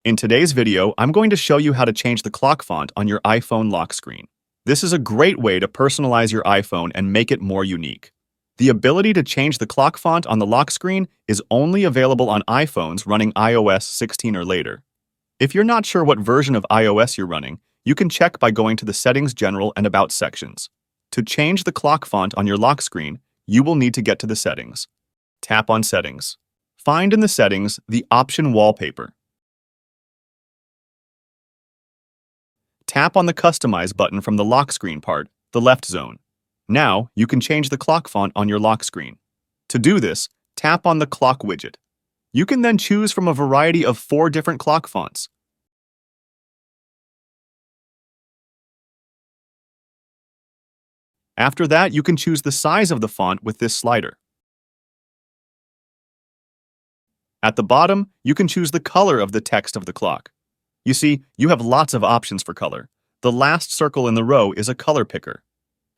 In today's video, I'm going to show you how to change the clock font on your iPhone lock screen. This is a great way to personalize your iPhone and make it more unique. The ability to change the clock font on the lock screen is only available on iPhones running iOS 16 or later. If you're not sure what version of iOS you're running, you can check by going to the Settings, General, and About sections. To change the clock font on your lock screen, you will need to get to the Settings. Tap on Settings. Find in the Settings the option Wallpaper. Tap on the Customize button from the lock screen part, the left zone. Now, you can change the clock font on your lock screen. To do this, tap on the Clock widget. You can then choose from a variety of 4 different clock fonts. After that, you can choose the size of the font with this slider. At the bottom, you can choose the color of the text of the clock. You see, you have lots of options for color. The last circle in the row is a color picker.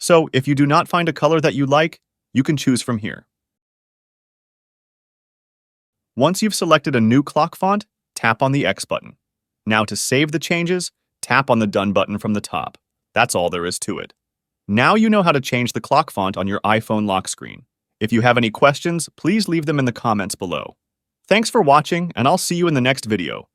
So, if you do not find a color that you like, you can choose from here. Once you've selected a new clock font, tap on the X button. Now to save the changes, tap on the Done button from the top. That's all there is to it. Now you know how to change the clock font on your iPhone lock screen. If you have any questions, please leave them in the comments below. Thanks for watching, and I'll see you in the next video.